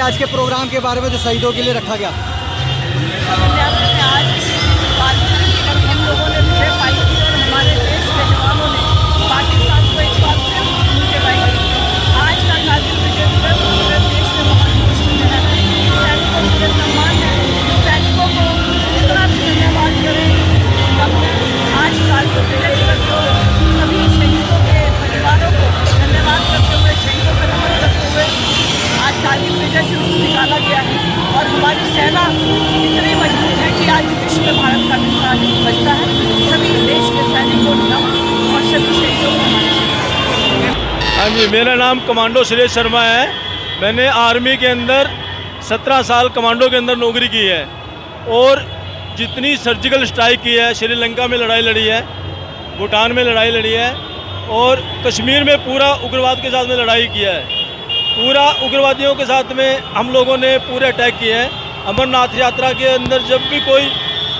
आज के प्रोग्राम के बारे में जो शहीदों के लिए रखा गया? आज हम लोगों ने विजय पाई थी और हमारे देश के जवानों ने पाकिस्तान को एक बार फिर नीचे लाई। आज का कारगिल विजय दिवस पूरे देश में बहुत खुशी है। सैनिकों के सम्मान है, सैनिकों को इतना भी धन्यवाद करें। आज कारगिल विजय दिवस को सभी शहीदों के परिवारों को धन्यवाद करते हुए, शहीदों पर नमन करते हुए आज कारगिल विजय जुलूस निकाला गया है। और हमारी सेना इतनी मजबूत है कि आज विश्व में भारत का मिसाल बजता है। सभी देश के सैनिकों नमन और सभी शहीदों को हमारे। हाँ जी, मेरा नाम कमांडो सुरेश शर्मा है। मैंने आर्मी के अंदर 17 साल कमांडो के अंदर नौकरी की है और जितनी सर्जिकल स्ट्राइक की है, श्रीलंका में लड़ाई लड़ी है, भूटान में लड़ाई लड़ी है और कश्मीर में पूरा उग्रवाद के साथ में लड़ाई किया है। पूरा उग्रवादियों के साथ में हम लोगों ने पूरे अटैक किए हैं। अमरनाथ यात्रा के अंदर जब भी कोई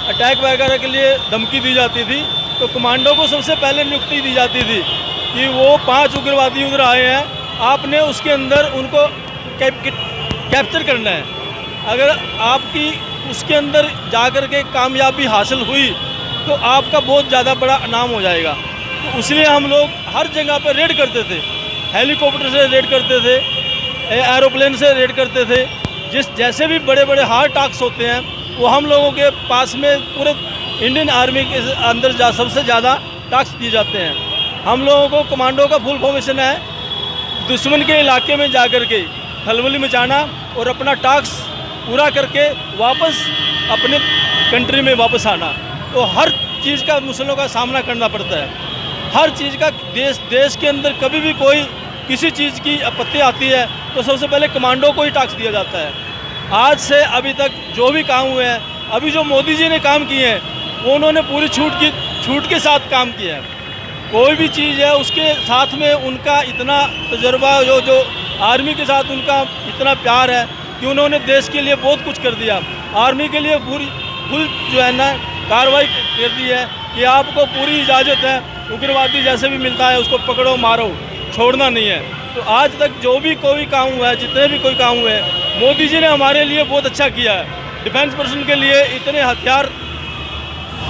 अटैक वगैरह के लिए धमकी दी जाती थी तो कमांडो को सबसे पहले नियुक्ति दी जाती थी कि वो 5 उग्रवादी उधर आए हैं, आपने उसके अंदर उनको कैप्चर करना है। अगर आपकी उसके अंदर जाकर के कामयाबी हासिल हुई तो आपका बहुत ज़्यादा बड़ा इनाम हो जाएगा। तो इसलिए हम लोग हर जगह पर रेड करते थे, हेलीकॉप्टर से रेड करते थे, एरोप्लेन से रेड करते थे। जैसे भी बड़े बड़े हार्ड टास्क होते हैं वो हम लोगों के पास में पूरे इंडियन आर्मी के अंदर सबसे ज़्यादा टास्क दिए जाते हैं। हम लोगों को कमांडो का फुल फॉर्मेशन है दुश्मन के इलाके में जाकर के खलबली मचाना और अपना टास्क पूरा करके वापस अपने कंट्री में वापस आना। तो हर चीज़ का मुश्किलों का सामना करना पड़ता है, हर चीज़ का। देश के अंदर कभी भी कोई किसी चीज़ की आपत्ति आती है तो सबसे पहले कमांडो को ही टास्क दिया जाता है। आज से अभी तक जो भी काम हुए हैं, अभी जो मोदी जी ने काम किए हैं वो उन्होंने पूरी छूट के साथ काम किया है। कोई भी चीज़ है उसके साथ में उनका इतना तजर्बा, जो आर्मी के साथ उनका इतना प्यार है कि उन्होंने देश के लिए बहुत कुछ कर दिया। आर्मी के लिए फुल जो है ना कार्रवाई कर दी है कि आपको पूरी इजाज़त है, उग्रवादी जैसे भी मिलता है उसको पकड़ो मारो, छोड़ना नहीं है। तो आज तक जो भी कोई काम हुआ है, जितने भी कोई काम हुए हैं, मोदी जी ने हमारे लिए बहुत अच्छा किया है। डिफेंस पर्सन के लिए इतने हथियार,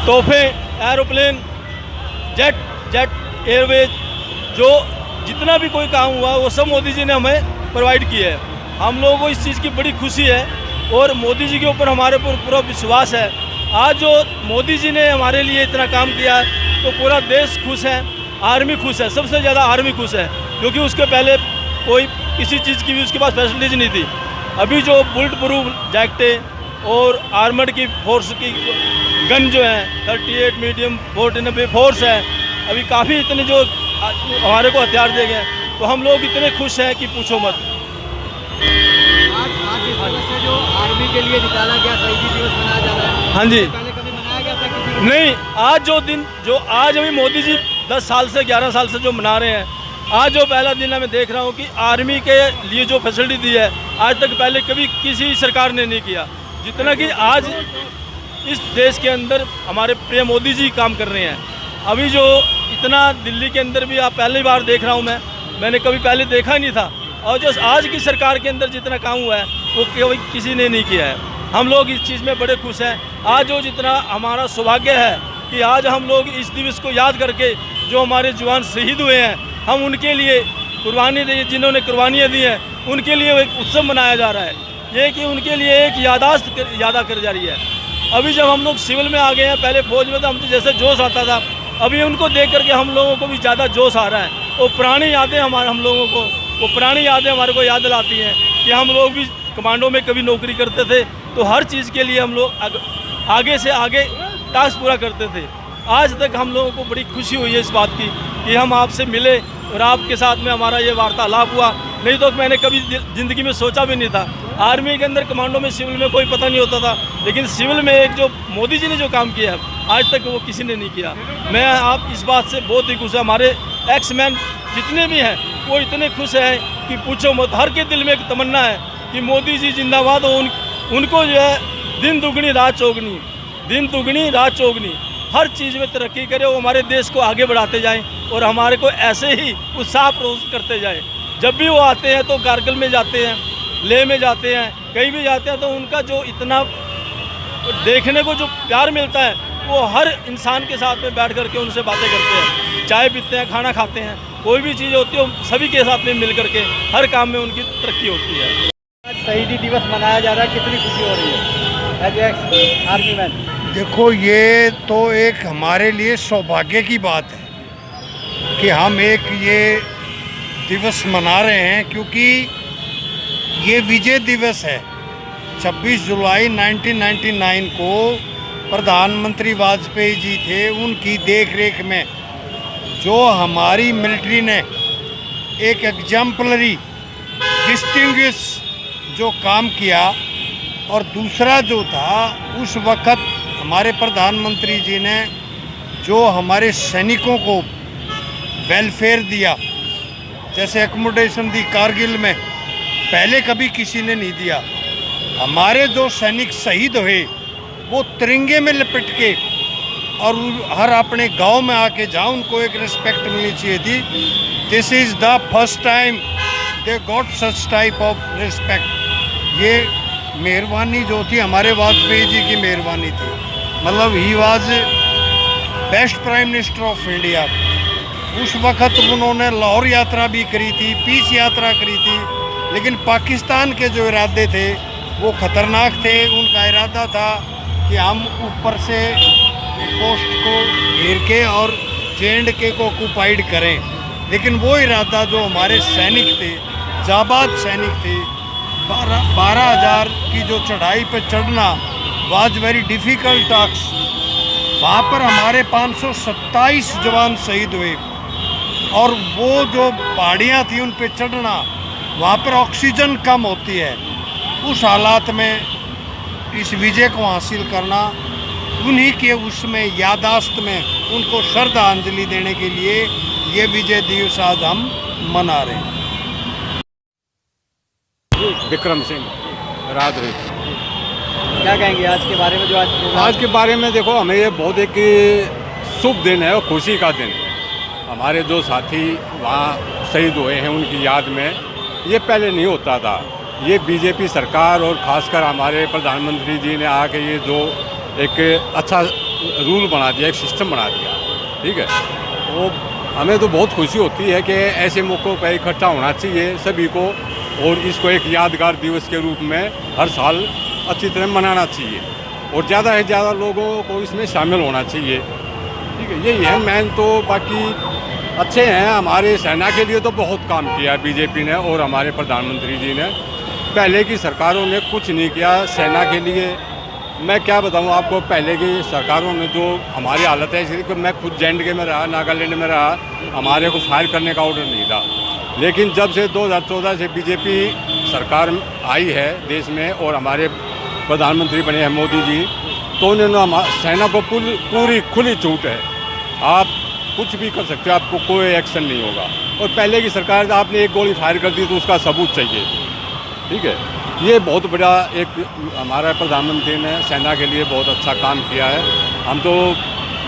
तोहफे, एरोप्लेन, जेट एयरवेज, जो जितना भी कोई काम हुआ वो सब मोदी जी ने हमें प्रोवाइड किया है। हम लोगों को इस चीज़ की बड़ी खुशी है और मोदी जी के ऊपर हमारे पर पूरा विश्वास है। आज जो मोदी जी ने हमारे लिए इतना काम किया है तो पूरा देश खुश है, आर्मी खुश है, सबसे ज़्यादा आर्मी खुश है, क्योंकि उसके पहले कोई किसी चीज़ की भी उसके पास फैसिलिटीज नहीं थी। अभी जो बुलेट प्रूफ जैकेटें और आर्मर्ड की फोर्स की गन जो है 38 मीडियम 49 फोर्स है, अभी काफ़ी इतने जो हमारे को हथियार दे गए, तो हम लोग इतने खुश हैं कि पूछो मत। आज इस तरह से जो आर्मी के लिए निकाला गया शहीदी दिवस मनाया जा रहा है, हाँ जी, पहले कभी मनाया गया था किसी? नहीं, आज जो आज अभी मोदी जी 10 साल से 11 साल से जो मना रहे हैं, आज जो पहला दिन है मैं देख रहा हूँ कि आर्मी के लिए जो फैसिलिटी दी है आज तक पहले कभी किसी सरकार ने नहीं किया, जितना कि आज इस देश के अंदर हमारे प्रिय मोदी जी काम कर रहे हैं। अभी जो इतना दिल्ली के अंदर भी आप पहली बार देख रहा हूँ मैंने कभी पहले देखा ही नहीं था, और जो आज की सरकार के अंदर जितना काम हुआ है वो कभी किसी ने नहीं किया है। हम लोग इस चीज़ में बड़े खुश हैं। आज जो जितना हमारा सौभाग्य है कि आज हम लोग इस दिवस को याद करके जो हमारे जवान शहीद हुए हैं, हम उनके लिए कुर्बानी दी, जिन्होंने कुर्बानियाँ दी हैं, उनके लिए एक उत्सव मनाया जा रहा है। ये कि उनके लिए एक यादा कर जा रही है। अभी जब हम लोग सिविल में आ गए हैं, पहले फौज में तो हमसे जैसे जोश आता था, अभी उनको देख करके हम लोगों को भी ज़्यादा जोश आ रहा है। वो पुरानी यादें हम लोगों को वो पुरानी यादें हमारे को याद दिलाती हैं कि हम लोग भी कमांडो में कभी नौकरी करते थे तो हर चीज़ के लिए हम लोग आगे से आगे टास्क पूरा करते थे। आज तक हम लोगों को बड़ी खुशी हुई है इस बात की कि हम आपसे मिले और आपके साथ में हमारा ये वार्तालाप हुआ। नहीं तो मैंने कभी ज़िंदगी में सोचा भी नहीं था। आर्मी के अंदर कमांडो में सिविल में कोई पता नहीं होता था, लेकिन सिविल में एक जो मोदी जी ने जो काम किया है आज तक वो किसी ने नहीं किया। मैं आप इस बात से बहुत ही खुश है। हमारे एक्समैन जितने भी हैं वो इतने खुश हैं कि पूछो मत। हर के दिल में एक तमन्ना है कि मोदी जी जिंदाबाद हो। उनको जो है दिन दुगनी रात चौगनी हर चीज़ में तरक्की करे, वो हमारे देश को आगे बढ़ाते जाएं और हमारे को ऐसे ही उत्साह प्रोत्साहित करते जाएं। जब भी वो आते हैं तो कारगिल में जाते हैं, लेह में जाते हैं, कहीं भी जाते हैं, तो उनका जो इतना देखने को जो प्यार मिलता है वो हर इंसान के साथ में बैठ करके उनसे बातें करते हैं, चाय पीते हैं, खाना खाते हैं, कोई भी चीज़ होती है सभी के साथ में मिल करके हर काम में उनकी तरक्की होती है। आज शहीदी दिवस मनाया जा रहा है, कितनी खुशी हो रही है एज एक्स आर्मी मैन? देखो, ये तो एक हमारे लिए सौभाग्य की बात है कि हम एक ये दिवस मना रहे हैं, क्योंकि ये विजय दिवस है। 26 जुलाई 1999 को प्रधानमंत्री वाजपेयी जी थे, उनकी देखरेख में जो हमारी मिलिट्री ने एक एग्जाम्पलरी डिस्टिंग्विश जो काम किया, और दूसरा जो था उस वक़्त हमारे प्रधानमंत्री जी ने जो हमारे सैनिकों को वेलफेयर दिया, जैसे एकोमोडेशन दी कारगिल में, पहले कभी किसी ने नहीं दिया। हमारे जो सैनिक शहीद हुए वो तिरंगे में लिपट के और हर अपने गांव में आके जहाँ उनको एक रिस्पेक्ट मिलनी चाहिए थी, this is the first time they got such type of respect. ये मेहरबानी जो थी हमारे वाजपेयी जी की मेहरबानी थी, मतलब he was best prime minister of India. उस वक़्त उन्होंने लाहौर यात्रा भी करी थी, पीस यात्रा करी थी, लेकिन पाकिस्तान के जो इरादे थे वो ख़तरनाक थे। उनका इरादा था कि हम ऊपर से पोस्ट को घेर के और JNK को ऑक्यूपाइड करें, लेकिन वो इरादा जो हमारे सैनिक थे, जाबाज सैनिक थे, 12,000 की जो चढ़ाई पे चढ़ना वाज वेरी डिफ़िकल्ट टास्क। वहाँ पर हमारे 527 जवान शहीद हुए, और वो जो पहाड़ियाँ थी उन पे चढ़ना, वहाँ पर ऑक्सीजन कम होती है, उस हालात में इस विजय को हासिल करना, उन्हीं के उसमें यादाश्त में उनको श्रद्धांजलि देने के लिए ये विजय दिवस आज हम मना रहे हैं। विक्रम सिंह राधे। क्या कहेंगे आज के बारे में, जो आज के बारे में देखो, हमें ये बहुत एक शुभ दिन है और खुशी का दिन है। हमारे जो साथी वहाँ शहीद हुए हैं उनकी याद में, ये पहले नहीं होता था। ये बीजेपी सरकार और ख़ासकर हमारे प्रधानमंत्री जी ने आके ये जो एक अच्छा रूल बना दिया, एक सिस्टम बना दिया, ठीक है, वो हमें तो बहुत खुशी होती है कि ऐसे मौक़ों पर इकट्ठा होना चाहिए सभी को, और इसको एक यादगार दिवस के रूप में हर साल अच्छी तरह मनाना चाहिए, और ज़्यादा से ज़्यादा लोगों को इसमें शामिल होना चाहिए, ठीक है। यही है मेन। तो बाकी अच्छे हैं, हमारे सेना के लिए तो बहुत काम किया बीजेपी ने और हमारे प्रधानमंत्री जी ने। पहले की सरकारों ने कुछ नहीं किया सेना के लिए। मैं क्या बताऊं आपको, पहले की सरकारों में जो हमारी हालत है, इसलिए कि मैं खुद JNK में रहा, नागालैंड में रहा, हमारे को फायर करने का ऑर्डर नहीं था, लेकिन जब से 2014 से बीजेपी सरकार आई है देश में और हमारे प्रधानमंत्री बने हैं मोदी जी, तो उन्होंने सेना को पूरी खुली छूट है, आप कुछ भी कर सकते हो, आपको कोई एक्शन नहीं होगा। और पहले की सरकार आपने एक गोली फायर कर दी तो उसका सबूत चाहिए, ठीक है। ये बहुत बड़ा एक हमारा प्रधानमंत्री ने सेना के लिए बहुत अच्छा काम किया है। हम तो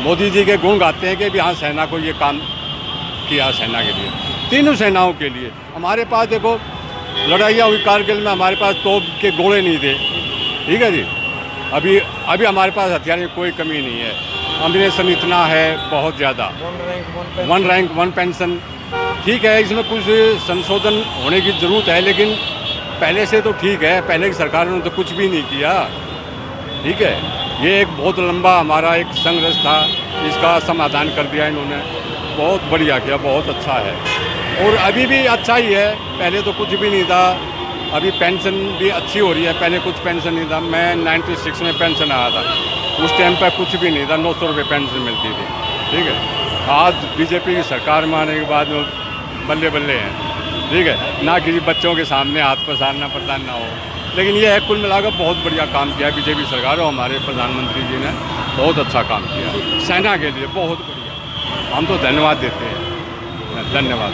मोदी जी के गुण गाते हैं कि भी हाँ, सेना को ये काम किया, सेना के लिए, तीनों सेनाओं के लिए। हमारे पास देखो लड़ाइयाँ हुई कारगिल में, हमारे पास तोप के गोले नहीं थे, ठीक है जी। अभी हमारे पास हथियार की कोई कमी नहीं है, अम्बिनेशन इतना है बहुत ज़्यादा, 1 रैंक 1 पेंशन, ठीक है। इसमें कुछ संशोधन होने की ज़रूरत है, लेकिन पहले से तो ठीक है। पहले की सरकार ने तो कुछ भी नहीं किया, ठीक है। ये एक बहुत लंबा हमारा एक संघर्ष था, इसका समाधान कर दिया इन्होंने, बहुत बढ़िया किया, बहुत अच्छा है। और अभी भी अच्छा ही है, पहले तो कुछ भी नहीं था, अभी पेंशन भी अच्छी हो रही है, पहले कुछ पेंशन नहीं था। मैं 96 में पेंशन आया था, उस टाइम पर कुछ भी नहीं था, 900 रुपये पेंशन मिलती थी, ठीक है। आज बीजेपी की सरकार में आने के बाद बल्ले बल्ले हैं, ठीक है, ना किसी बच्चों के सामने हाथ पसारना प्रदान ना हो। लेकिन ये है, कुल मिलाकर बहुत बढ़िया काम किया बीजेपी सरकार और हमारे प्रधानमंत्री जी ने बहुत अच्छा काम किया सेना के लिए, बहुत बढ़िया। हम तो धन्यवाद देते हैं, धन्यवाद।